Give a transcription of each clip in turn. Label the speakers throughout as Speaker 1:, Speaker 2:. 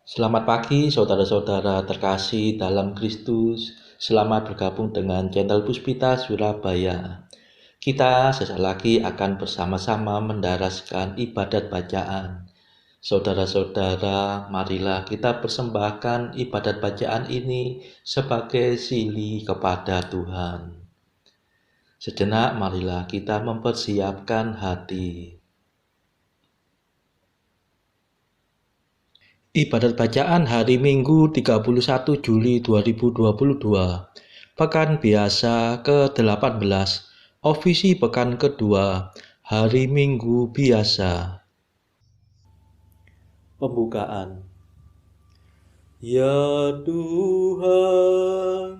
Speaker 1: Selamat pagi saudara-saudara terkasih dalam Kristus. Selamat bergabung dengan channel Puspita Surabaya. Kita sesaat lagi akan bersama-sama mendaraskan ibadat bacaan. Saudara-saudara, marilah kita persembahkan ibadat bacaan ini sebagai sili kepada Tuhan. Sejenak marilah kita mempersiapkan hati. Ibadat bacaan hari Minggu 31 Juli 2022. Pekan biasa ke-18. Ofisi pekan kedua. Hari Minggu biasa. Pembukaan. Ya Tuhan,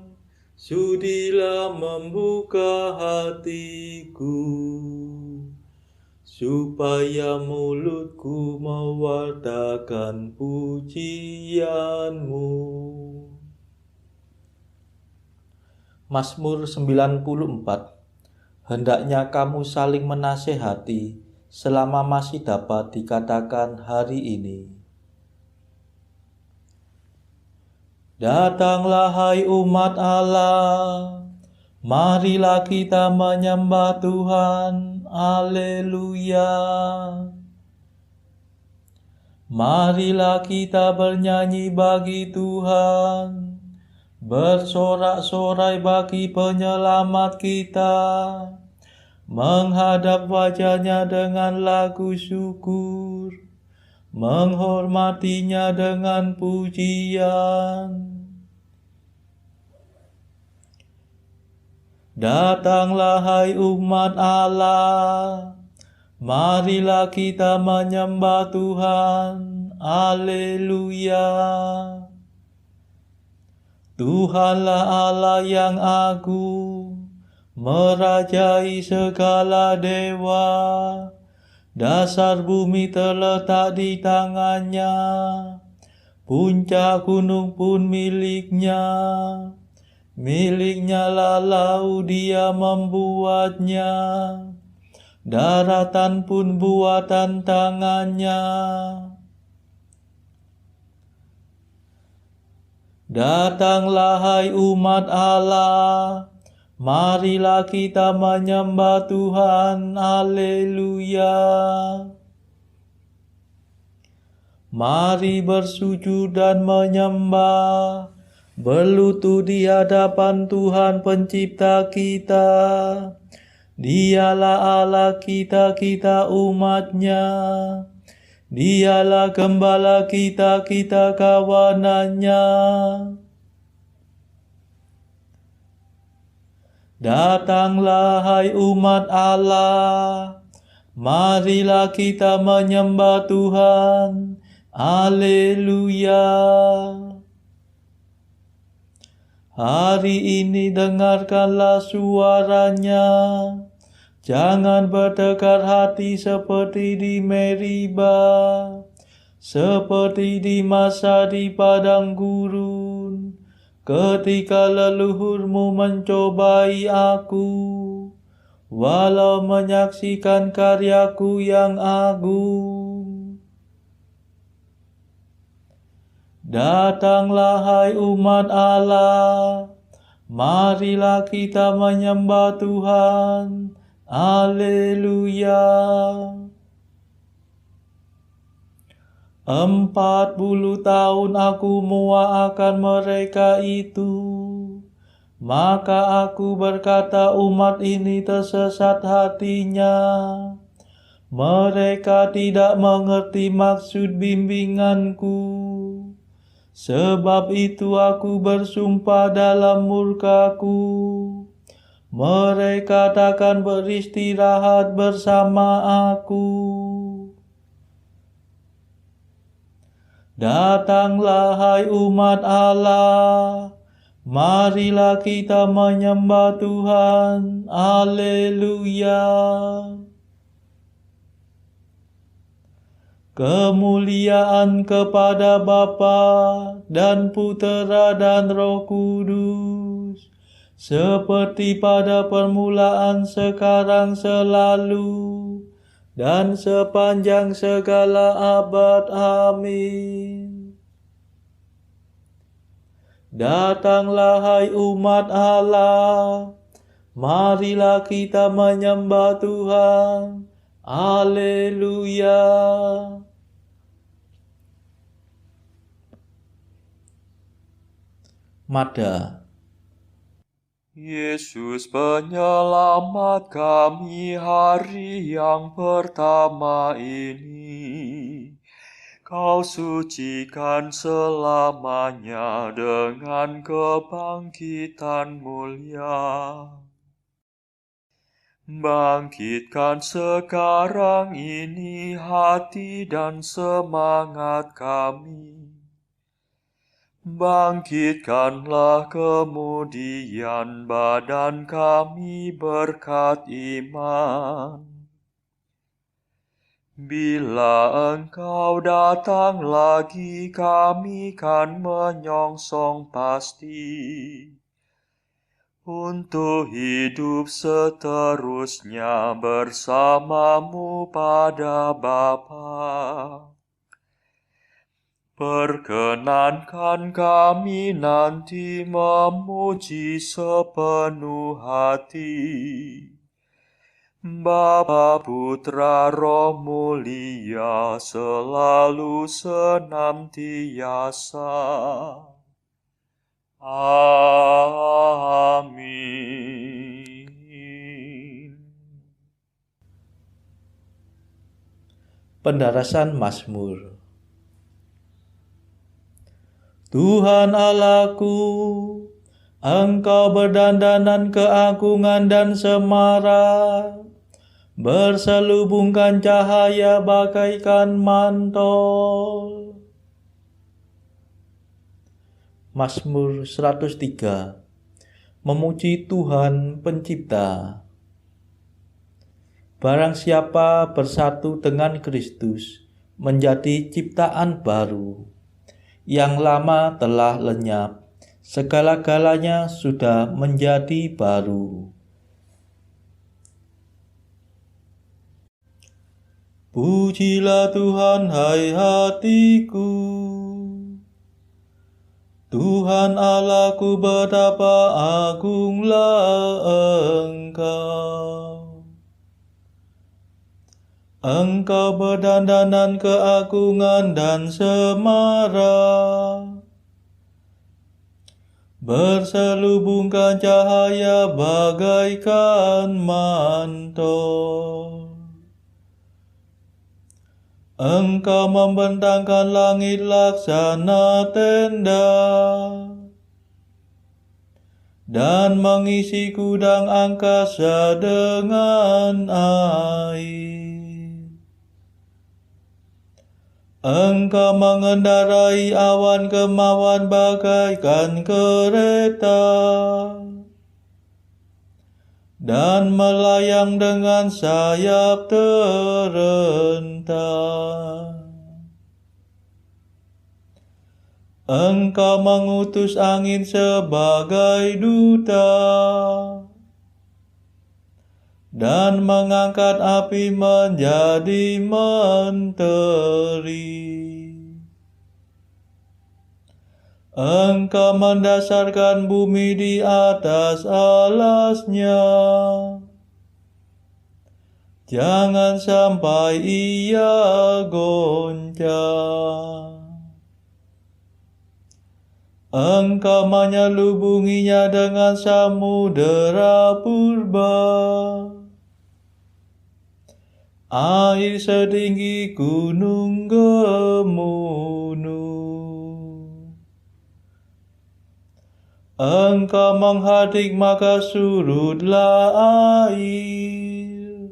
Speaker 1: sudilah membuka hatiku, supaya mulutku mewartakan pujian-Mu. Mazmur 94. Hendaknya kamu saling menasehati selama masih dapat dikatakan hari ini. Datanglah hai umat Allah, marilah kita menyembah Tuhan. Haleluya. Marilah kita bernyanyi bagi Tuhan, bersorak-sorai bagi penyelamat kita, menghadap wajah-Nya dengan lagu syukur, menghormatinya dengan pujian. Datanglah hai umat Allah, marilah kita menyembah Tuhan. Haleluya. Tuhanlah Allah yang agung, merajai segala dewa. Dasar bumi terletak di tangan-Nya, puncak gunung pun milik-Nya. Milik-Nya lah laut, Dia membuatnya, daratan pun buatan tangan-Nya. Datanglah hai umat Allah, marilah kita menyembah Tuhan. Haleluya. Mari bersujud dan menyembah, berlutut di hadapan Tuhan pencipta kita. Dialah Allah kita, kita umat-Nya. Dialah gembala kita, kita kawanan-Nya. Datanglah hai umat Allah, marilah kita menyembah Tuhan. Haleluya. Hari ini dengarkanlah suara-Nya, jangan bertekar hati seperti di Meriba, seperti di masa di padang gurun, ketika leluhurmu mencobai aku, walau menyaksikan karyaku yang agung. Datanglah hai umat Allah, marilah kita menyembah Tuhan. Haleluya. 40 tahun aku muak mereka itu, maka aku berkata umat ini tersesat hatinya. Mereka tidak mengerti maksud bimbinganku. Sebab itu aku bersumpah dalam murkaku, mereka takkan beristirahat bersama aku. Datanglah hai umat Allah, marilah kita menyembah Tuhan. Haleluya. Kemuliaan kepada Bapa dan Putera dan Roh Kudus, seperti pada permulaan, sekarang, selalu, dan sepanjang segala abad. Amin. Datanglah hai umat Allah, marilah kita menyembah Tuhan. Haleluya. Mada.
Speaker 2: Yesus penyelamat kami hari yang pertama ini. Kau sucikan selamanya dengan kebangkitan mulia. Bangkitkan sekarang ini hati dan semangat kami. Bangkitkanlah kemudian badan kami berkat iman. Bila Engkau datang lagi, kami kan menyongsong pasti. Untuk hidup seterusnya bersamamu pada Bapa. Perkenankan kami nanti memuji sepenuh hati. Bapa, Putra, Roh Mulia, selalu senantiasa. Amin.
Speaker 1: Pendarasan Mazmur. Tuhan Allahku, Engkau berdandanan keagungan dan semara, berselubungkan cahaya bagaikan mantel. Mazmur 103. Memuji Tuhan Pencipta. Barang siapa bersatu dengan Kristus, menjadi ciptaan baru. Yang lama telah lenyap, segala-galanya sudah menjadi baru. Pujilah Tuhan, hai hatiku. Tuhan Allahku, betapa agunglah Engkau. Engkau berdandanan keagungan dan semara, berselubungkan cahaya bagaikan mantel. Engkau membentangkan langit laksana tenda, dan mengisi gudang angkasa dengan air. Engkau mengendarai awan kemauan bagaikan kereta, dan melayang dengan sayap terentang. Engkau mengutus angin sebagai duta, dan mengangkat api menjadi menteri. Engkau mendasarkan bumi di atas alasnya, jangan sampai ia goncang. Engkau menyelubunginya dengan samudera purba, air setinggi gunung Gemunung. Engkau menghadik maka surutlah air,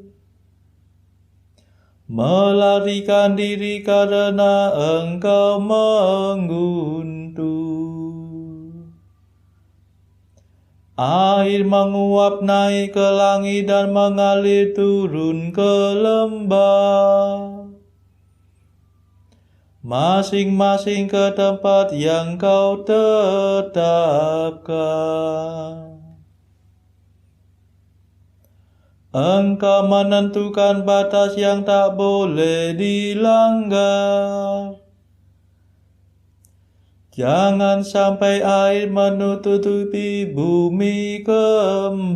Speaker 1: melarikan diri karena Engkau mengguntur. Air menguap naik ke langit dan mengalir turun ke lembah, masing-masing ke tempat yang Kau tetapkan. Engkau menentukan batas yang tak boleh dilanggar, Jangan sampai air menutupi bumi kembali.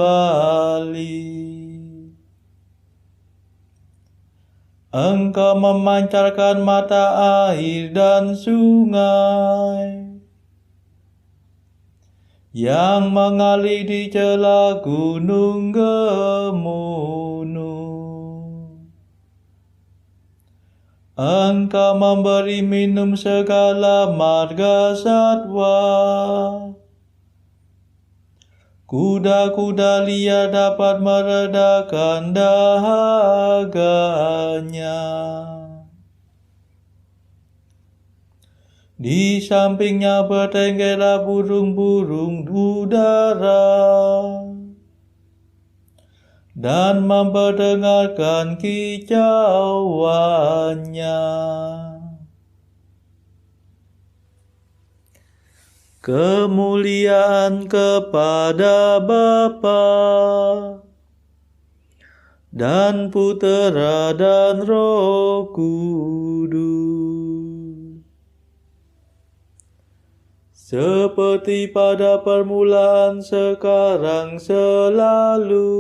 Speaker 1: Engkau memancarkan mata air dan sungai yang mengalir di celah gunung gemunung. Engkau memberi minum segala marga satwa. Kuda-kuda liar dapat meredakan dahaganya. Di sampingnya bertenggerlah burung-burung udara dan memperdengarkan kicauannya. Kemuliaan kepada Bapa dan Putera dan Roh Kudus, seperti pada permulaan, sekarang, selalu,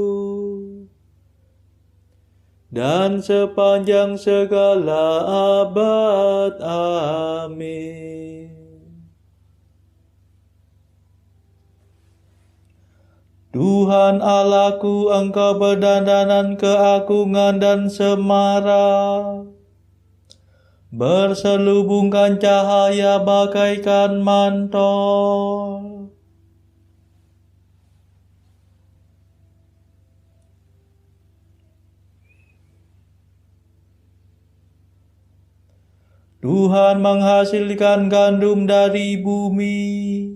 Speaker 1: dan sepanjang segala abad. Amin. Tuhan Allahku, Engkau berdandanan keagungan dan semara, berselubungkan cahaya bagaikan mantel. Tuhan menghasilkan gandum dari bumi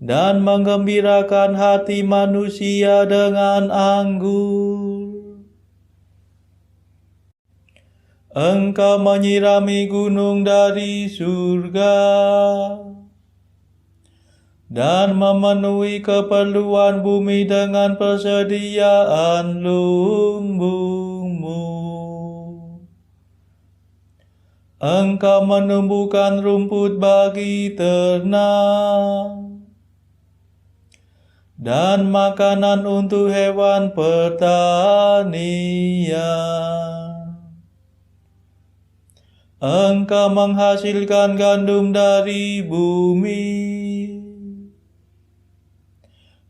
Speaker 1: dan menggembirakan hati manusia dengan anggur. Engkau menyirami gunung dari surga dan memenuhi keperluan bumi dengan persediaan lumbungmu. Engkau menumbuhkan rumput bagi ternak dan makanan untuk hewan pertanian. Engkau menghasilkan gandum dari bumi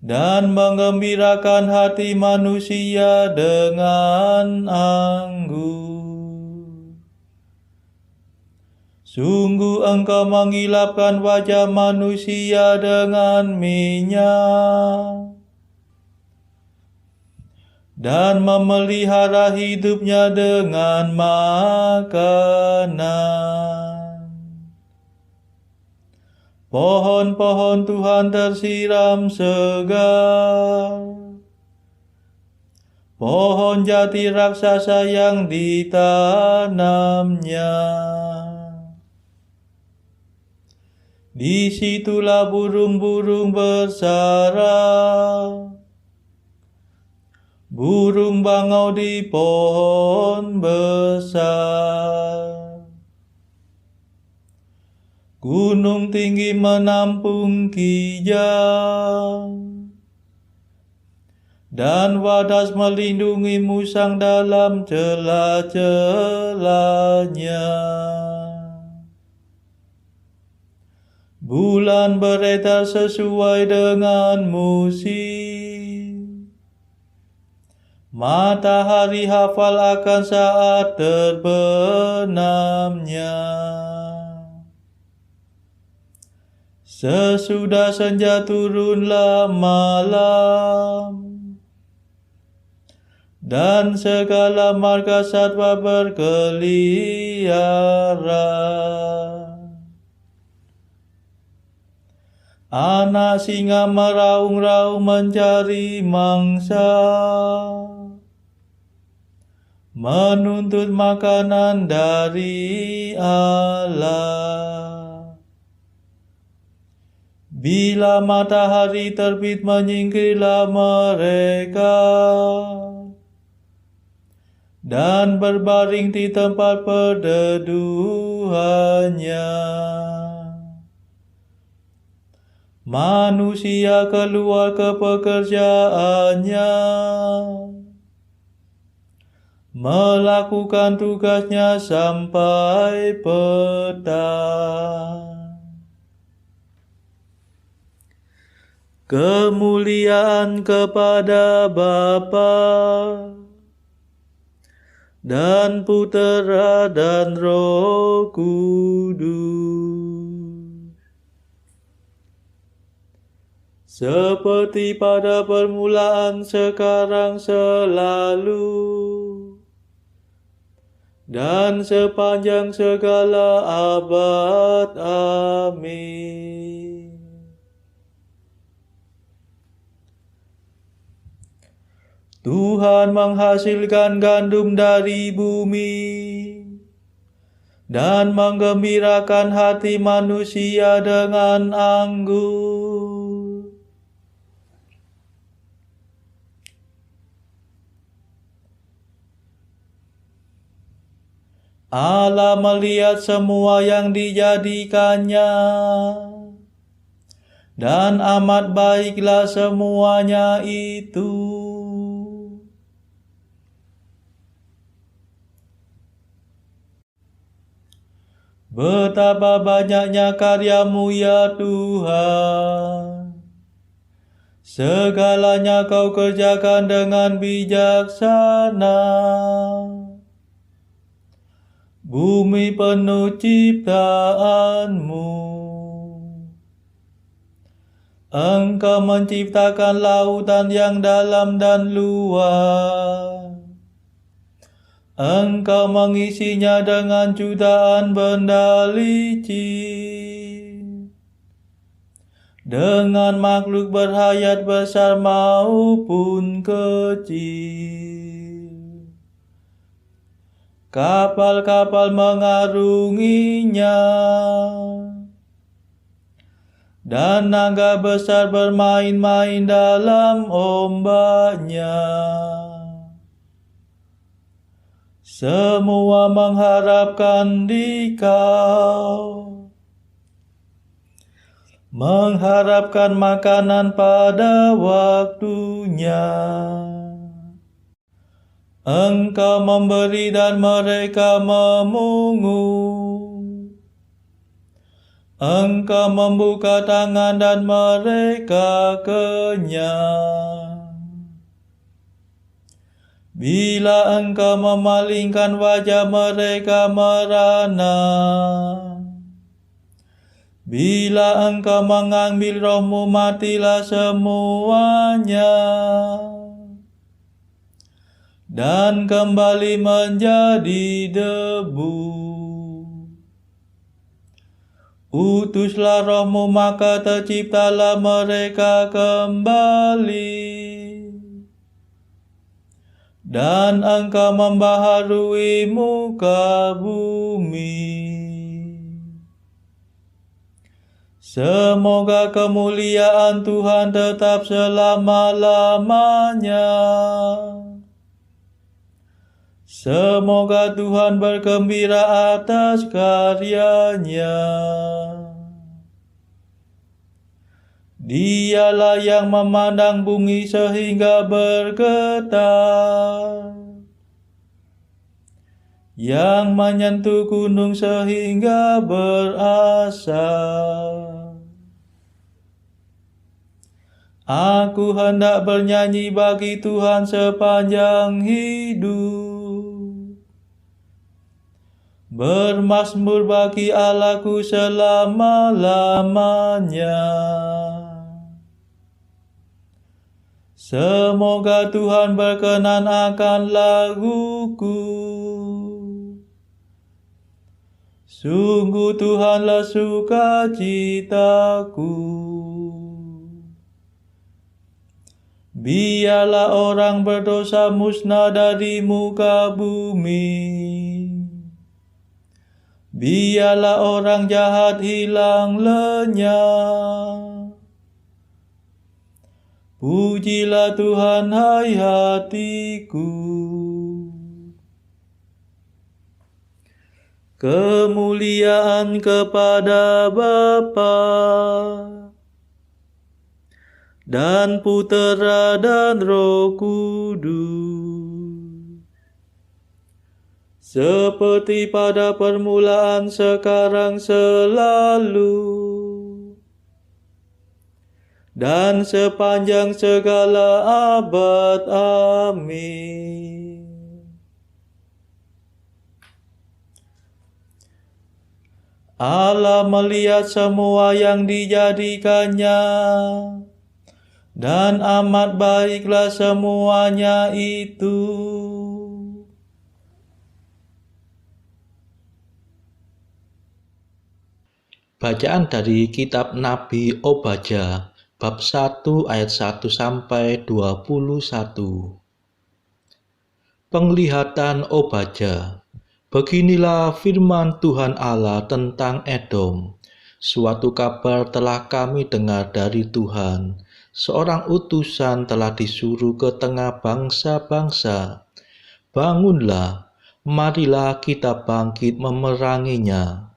Speaker 1: dan menggembirakan hati manusia dengan anggur. Sungguh Engkau mengilapkan wajah manusia dengan minyak dan memelihara hidupnya dengan makanan. Pohon-pohon Tuhan tersiram segar, pohon jati raksasa yang ditanamnya. Disitulah burung-burung bersarang, burung bangau di pohon besar. Gunung tinggi menampung kijang, dan wadas melindungi musang dalam celah-celahnya. Bulan beredar sesuai dengan musim, matahari hafal akan saat terbenamnya. Sesudah senja turunlah malam, dan segala marga satwa berkeliaran. Anak singa meraung-raung mencari mangsa, menuntut makanan dari Allah. Bila matahari terbit menyingkirlah mereka, dan berbaring di tempat perteduhannya. Manusia keluar ke pekerjaannya, melakukan tugasnya sampai petang. Kemuliaan kepada Bapa dan Putera dan Roh Kudus, seperti pada permulaan, sekarang, selalu, dan sepanjang segala abad. Amin. Tuhan menghasilkan gandum dari bumi dan menggembirakan hati manusia dengan anggur. Allah melihat semua yang dijadikannya, dan amat baiklah semuanya itu. Betapa banyaknya karya-Mu ya Tuhan. Segalanya Kau kerjakan dengan bijaksana. Bumi penuh ciptaan-Mu. Engkau menciptakan lautan yang dalam dan luas. Engkau mengisinya dengan jutaan benda licin, dengan makhluk berhayat besar maupun kecil. Kapal-kapal mengarunginya, dan naga besar bermain-main dalam ombaknya. Semua mengharapkan di Kau, mengharapkan makanan pada waktunya. Engkau memberi dan mereka memungut. Engkau membuka tangan dan mereka kenyang. Bila Engkau memalingkan wajah, mereka merana. Bila Engkau mengambil roh-Mu, matilah semuanya, dan kembali menjadi debu. Utuslah roh-Mu, maka terciptalah mereka kembali. Dan Engkau membaharui muka bumi. Semoga kemuliaan Tuhan tetap selama-lamanya. Semoga Tuhan bergembira atas karyanya. Dialah yang memandang bumi sehingga bergetar, yang menyentuh gunung sehingga berasap. Aku hendak bernyanyi bagi Tuhan sepanjang hidup, bermazmur bagi Allahku selama-lamanya. Semoga Tuhan berkenan akan laguku. Sungguh Tuhanlah sukacitaku. Biarlah orang berdosa musnah dari muka bumi. Biarlah orang jahat hilang lenyap. Pujilah Tuhan, hai hatiku. Kemuliaan kepada Bapa dan Putera dan Roh Kudus. Seperti pada permulaan, sekarang, selalu, dan sepanjang segala abad. Amin. Allah melihat semua yang dijadikannya, dan amat baiklah semuanya itu.
Speaker 3: Bacaan dari kitab Nabi Obadya, bab 1 ayat 1 sampai 21. Penglihatan Obadya. Beginilah firman Tuhan Allah tentang Edom. Suatu kabar telah kami dengar dari Tuhan. Seorang utusan telah disuruh ke tengah bangsa-bangsa. Bangunlah, marilah kita bangkit memeranginya.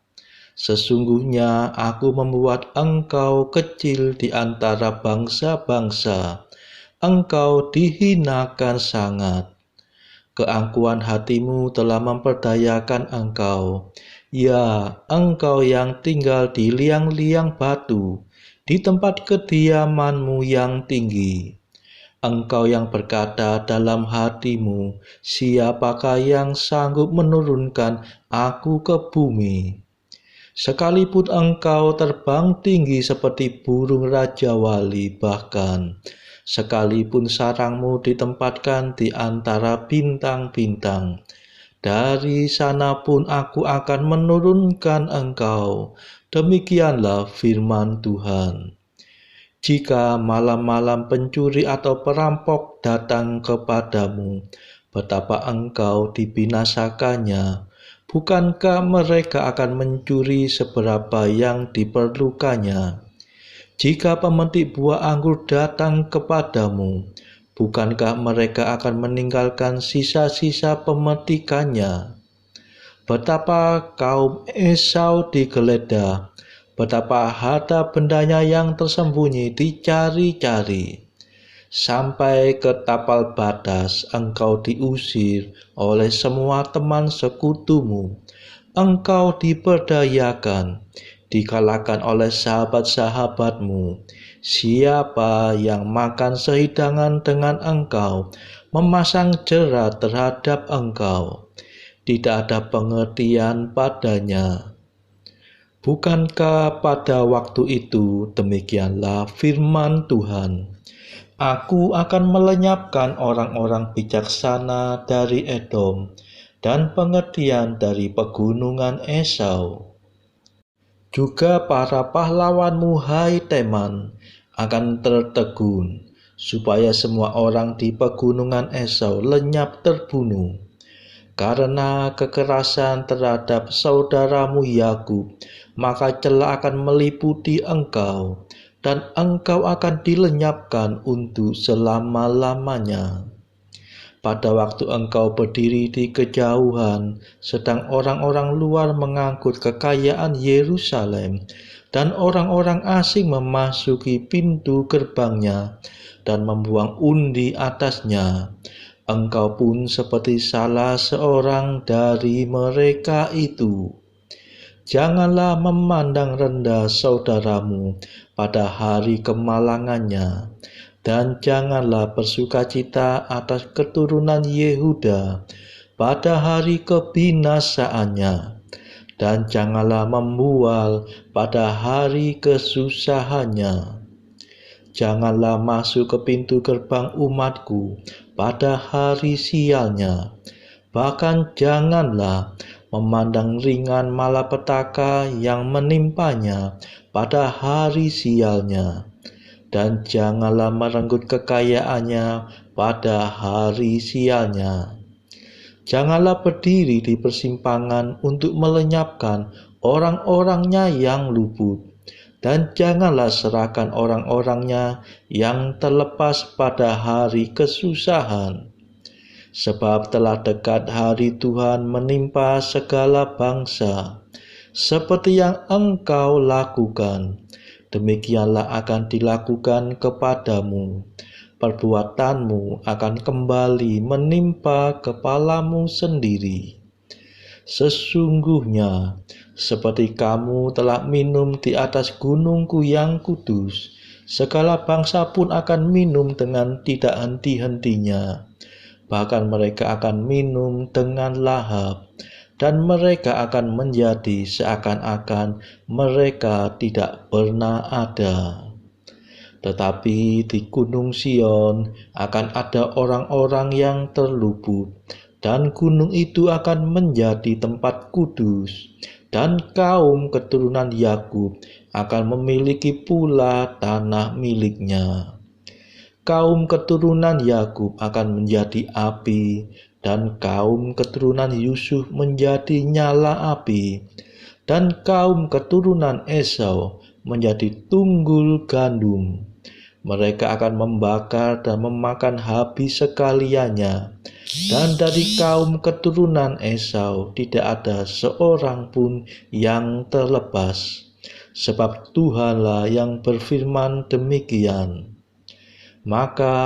Speaker 3: Sesungguhnya aku membuat engkau kecil di antara bangsa-bangsa. Engkau dihinakan sangat. Keangkuhan hatimu telah memperdayakan engkau. Ya, engkau yang tinggal di liang-liang batu, di tempat kediamanmu yang tinggi. Engkau yang berkata dalam hatimu, siapakah yang sanggup menurunkan aku ke bumi? Sekalipun engkau terbang tinggi seperti burung raja wali, bahkan sekalipun sarangmu ditempatkan di antara bintang-bintang, dari sana pun aku akan menurunkan engkau. Demikianlah firman Tuhan. Jika malam-malam pencuri atau perampok datang kepadamu, betapa engkau dibinasakannya. Bukankah mereka akan mencuri seberapa yang diperlukannya? Jika pemetik buah anggur datang kepadamu, bukankah mereka akan meninggalkan sisa-sisa pemetikannya? Betapa kaum Esau digeledah, betapa harta bendanya yang tersembunyi dicari-cari. Sampai ke tapal batas engkau diusir oleh semua teman sekutumu. Engkau diperdayakan, dikalahkan oleh sahabat-sahabatmu. Siapa yang makan sehidangan dengan engkau, memasang jerat terhadap engkau. Tidak ada pengertian padanya. Bukankah pada waktu itu demikianlah firman Tuhan? Aku akan melenyapkan orang-orang bijaksana dari Edom dan pengertian dari pegunungan Esau. Juga para pahlawanmu, hai Teman, akan tertegun, supaya semua orang di pegunungan Esau lenyap terbunuh. Karena kekerasan terhadap saudaramu Yakub, maka celah akan meliputi engkau, dan engkau akan dilenyapkan untuk selama-lamanya. Pada waktu engkau berdiri di kejauhan, sedang orang-orang luar mengangkut kekayaan Yerusalem, dan orang-orang asing memasuki pintu gerbangnya dan membuang undi atasnya, engkau pun seperti salah seorang dari mereka itu. Janganlah memandang rendah saudaramu pada hari kemalangannya, dan janganlah bersukacita atas keturunan Yehuda pada hari kebinasaannya, dan janganlah membual pada hari kesusahannya. Janganlah masuk ke pintu gerbang umatku pada hari sialnya, bahkan janganlah memandang ringan malapetaka yang menimpanya pada hari sialnya, dan janganlah merenggut kekayaannya pada hari sialnya. Janganlah berdiri di persimpangan untuk melenyapkan orang-orangnya yang luput, dan janganlah serahkan orang-orangnya yang terlepas pada hari kesusahan. Sebab telah dekat hari Tuhan menimpa segala bangsa, seperti yang engkau lakukan. demikianlah akan dilakukan kepadamu. Perbuatanmu akan kembali menimpa kepalamu sendiri. Sesungguhnya, seperti kamu telah minum di atas gunungku yang kudus, segala bangsa pun akan minum dengan tidak henti-hentinya. Bahkan mereka akan minum dengan lahap, dan mereka akan menjadi seakan-akan mereka tidak pernah ada. Tetapi di Gunung Sion akan ada orang-orang yang terluput, dan gunung itu akan menjadi tempat kudus, dan kaum keturunan Yakub akan memiliki pula tanah miliknya. Kaum keturunan Yakub akan menjadi api, dan kaum keturunan Yusuf menjadi nyala api, dan kaum keturunan Esau menjadi tunggul gandum. Mereka akan membakar dan memakan habis sekaliannya, dan dari kaum keturunan Esau tidak ada seorang pun yang terlepas, sebab Tuhanlah yang berfirman demikian. Maka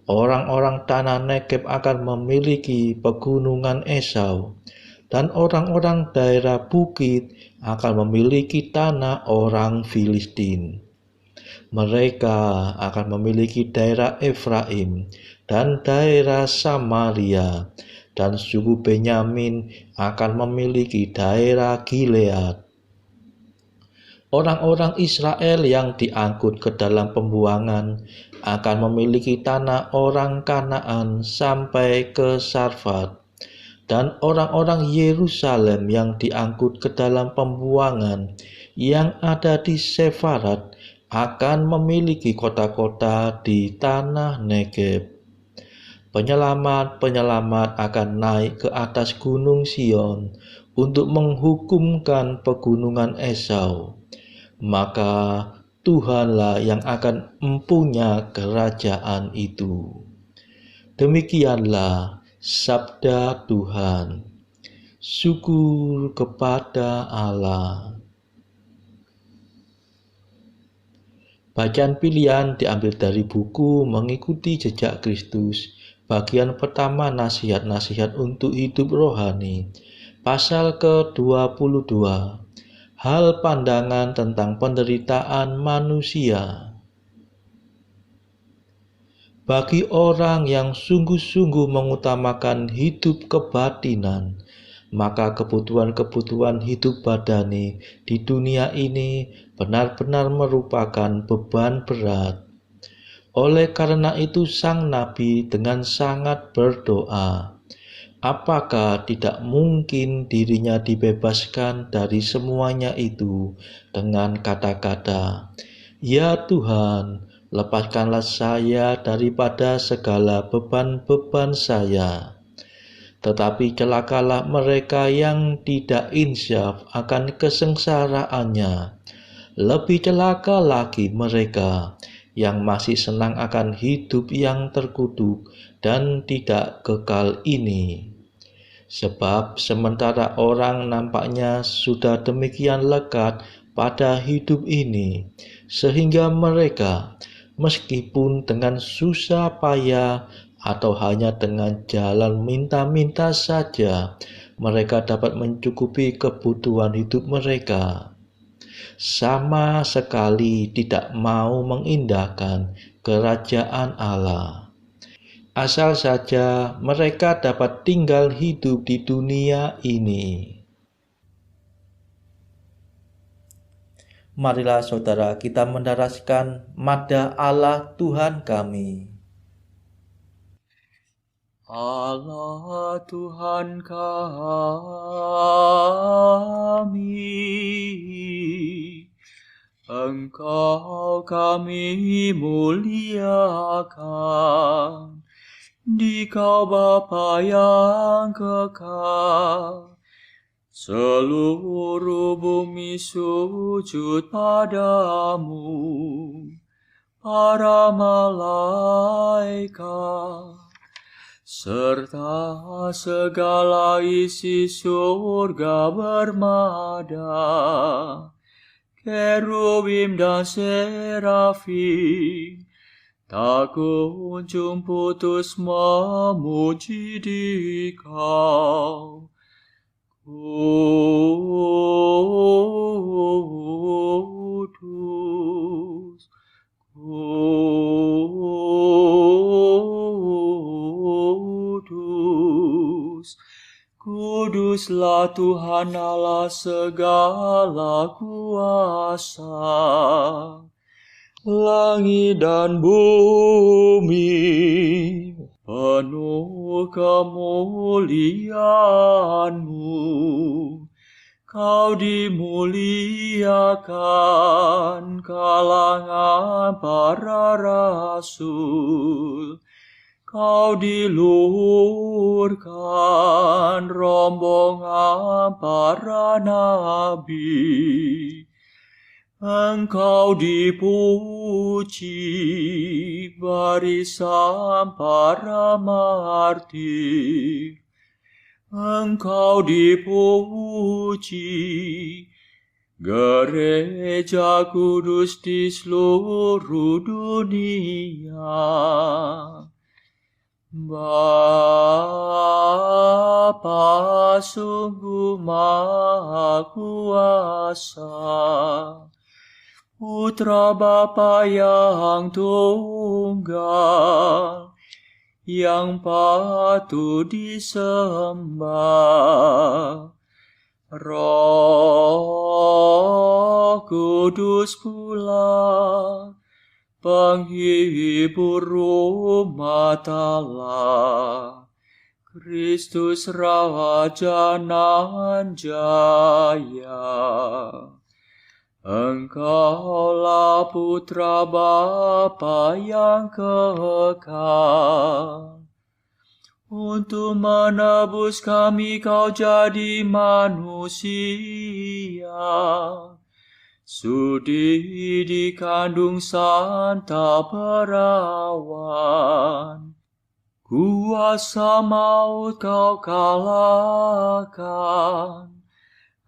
Speaker 3: orang-orang tanah Negeb akan memiliki pegunungan Esau, dan orang-orang daerah bukit akan memiliki tanah orang Filistin. Mereka akan memiliki daerah Efraim dan daerah Samaria, dan suku Benyamin akan memiliki daerah Gilead. Orang-orang Israel yang diangkut ke dalam pembuangan akan memiliki tanah orang Kanaan sampai ke Sarfat, dan orang-orang Yerusalem yang diangkut ke dalam pembuangan yang ada di Sefarat akan memiliki kota-kota di tanah Negeb. Penyelamat-penyelamat akan naik ke atas gunung Sion untuk menghukumkan pegunungan Esau. Maka Tuhanlah yang akan mempunyai kerajaan itu. Demikianlah sabda Tuhan. Syukur kepada Allah. Bacaan pilihan diambil dari buku Mengikuti Jejak Kristus, bagian pertama nasihat-nasihat untuk hidup rohani, pasal ke-22, hal pandangan tentang penderitaan manusia. Bagi orang yang sungguh-sungguh mengutamakan hidup kebatinan, maka kebutuhan-kebutuhan hidup badani di dunia ini benar-benar merupakan beban berat. Oleh karena itu sang nabi dengan sangat berdoa, apakah tidak mungkin dirinya dibebaskan dari semuanya itu dengan kata-kata, "Ya Tuhan, lepaskanlah saya daripada segala beban-beban saya." Tetapi celakalah mereka yang tidak insyaf akan kesengsaraannya. Lebih celaka lagi mereka yang masih senang akan hidup yang terkutuk dan tidak kekal ini. Sebab sementara orang nampaknya sudah demikian lekat pada hidup ini, sehingga mereka meskipun dengan susah payah atau hanya dengan jalan minta-minta saja, mereka dapat mencukupi kebutuhan hidup mereka. Sama sekali tidak mau mengindahkan kerajaan Allah. Asal saja mereka dapat tinggal hidup di dunia ini. Marilah saudara kita mendaraskan Madda Allah Tuhan kami.
Speaker 2: Allah Tuhan kami, Engkau kami muliakan, Dikau Bapa yang kekal. Seluruh bumi sujud padamu, para malaikat, serta segala isi surga bermada, Kerubim dan serafim tak kunjung putus memuji Dikau. Kudus, kudus, kuduslah Tuhan Allah segala kuasa. Langit dan bumi penuh kemuliaan-Mu. Kau dimuliakan kalangan para rasul. Kau diluhurkan rombongan para nabi. Engkau dipuji barisan para martir. Engkau dipuji gereja kudus di seluruh dunia. Bapa sungguh Maha Kuasa, Putra Bapa yang tunggal, yang patut disembah. Roh Kudus pula penghibur umat Allah, Kristus Raja nan jaya. Engkaulah Putra Bapa yang kekal. Untuk menebus kami Kau jadi manusia. Sudi dikandung Santa Perawan. Kuasa maut Kau kalahkan.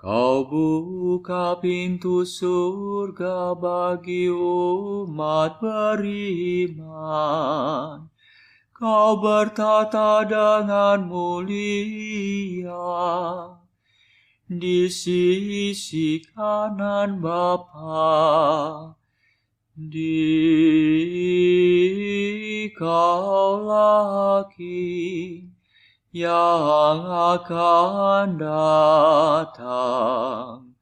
Speaker 2: Kau buka pintu surga bagi umat beriman. Kau bertata dengan mulia di sisi kanan Bapa. Dikaulah King yang akan datang.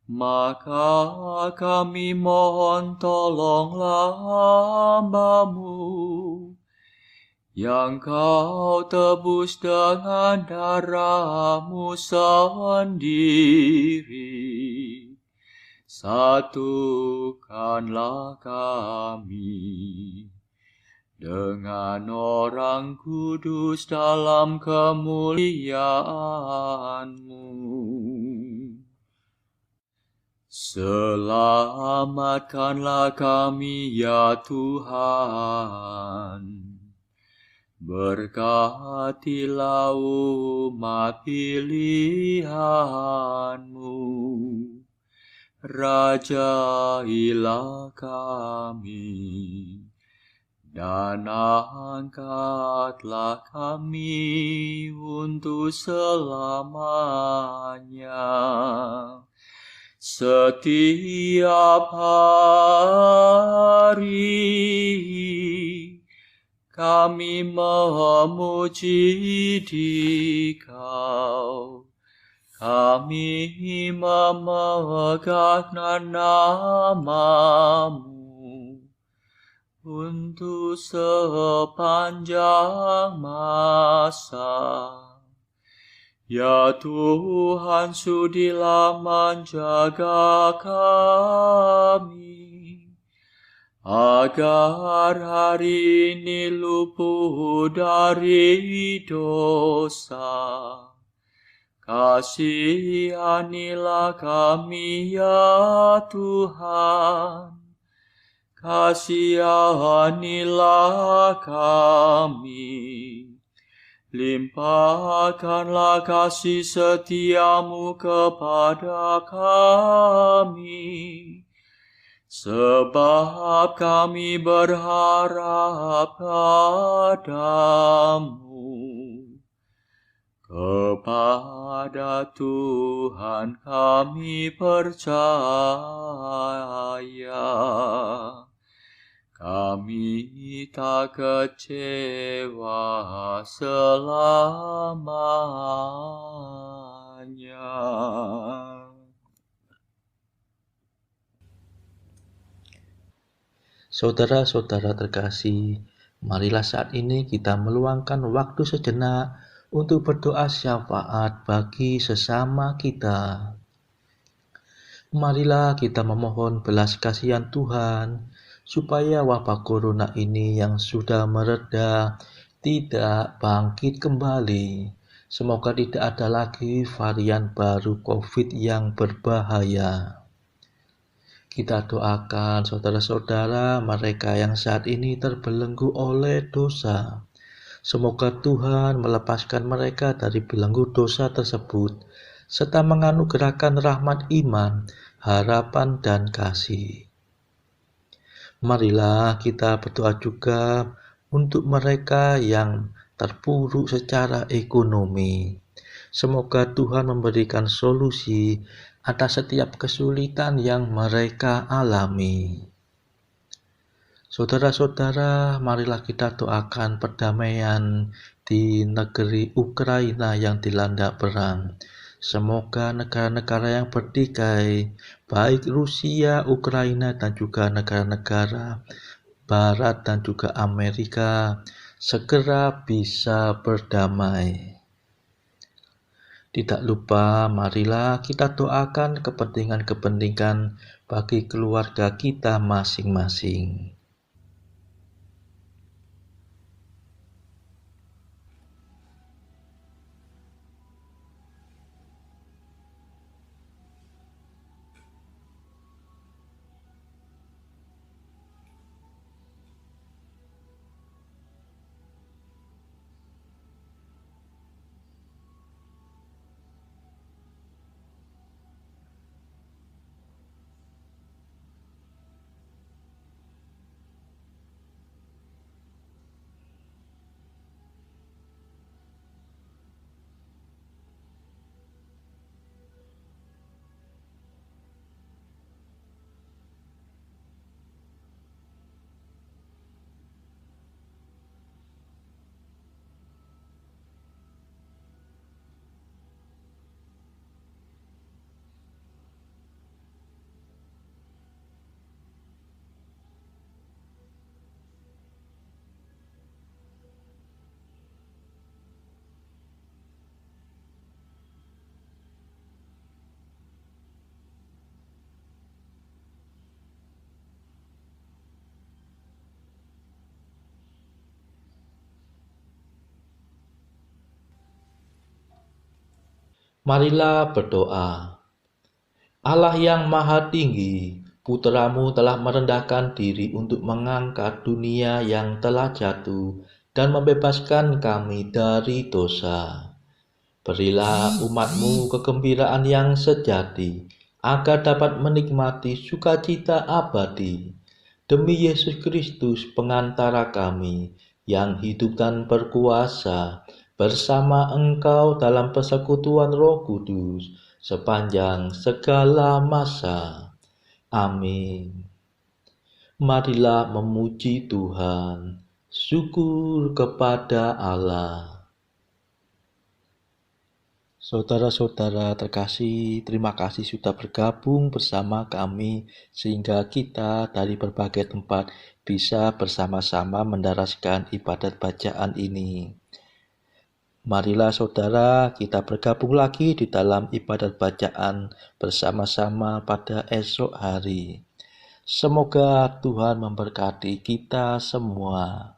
Speaker 2: Maka kami mohon tolonglah hamba-Mu yang Kau tebus dengan darah-Mu sendiri. Satukanlah kami dengan orang kudus dalam kemuliaan-Mu. Selamatkanlah kami ya Tuhan. Berkatilah umat pilihan-Mu. Rajailah kami. Dan angkatlah kami untuk selamanya. Setiap hari kami memuji Dikau. Kami memegang nama-Mu untuk sepanjang masa. Ya Tuhan, sudilah menjaga kami, agar hari ini luput dari dosa. Kasihanilah kami ya Tuhan. Kasihanilah kami, Limpahkanlah kasih setiamu kepada kami, sebab kami berharap padamu. Kepada Tuhan kami percaya, kami tak kecewa selamanya.
Speaker 3: Saudara-saudara terkasih, marilah saat ini kita meluangkan waktu sejenak untuk berdoa syafaat bagi sesama kita. Marilah kita memohon belas kasihan Tuhan, supaya wabah corona ini yang sudah mereda tidak bangkit kembali. Semoga tidak ada lagi varian baru COVID yang berbahaya. Kita doakan saudara-saudara mereka yang saat ini terbelenggu oleh dosa. Semoga Tuhan melepaskan mereka dari belenggu dosa tersebut, serta menganugerahkan rahmat iman, harapan, dan kasih. Marilah kita berdoa juga untuk mereka yang terpuruk secara ekonomi. Semoga Tuhan memberikan solusi atas setiap kesulitan yang mereka alami. Saudara-saudara, marilah kita doakan perdamaian di negeri Ukraina yang dilanda perang. Semoga negara-negara yang bertikai, baik Rusia, Ukraina, dan juga negara-negara Barat dan juga Amerika, segera bisa berdamai. Tidak lupa, marilah kita doakan kepentingan-kepentingan bagi keluarga kita masing-masing. Marilah berdoa. Allah yang maha tinggi, Putra-Mu telah merendahkan diri untuk mengangkat dunia yang telah jatuh dan membebaskan kami dari dosa. Berilah umat-Mu kegembiraan yang sejati, agar dapat menikmati sukacita abadi. Demi Yesus Kristus pengantara kami, yang hidup dan berkuasa bersama Engkau dalam persekutuan Roh Kudus, sepanjang segala masa. Amin. Marilah memuji Tuhan. Syukur kepada Allah. Saudara-saudara terkasih, terima kasih sudah bergabung bersama kami sehingga kita dari berbagai tempat bisa bersama-sama mendaraskan ibadat bacaan ini. Marilah saudara, kita bergabung lagi di dalam ibadat bacaan bersama-sama pada esok hari. Semoga Tuhan memberkati kita semua.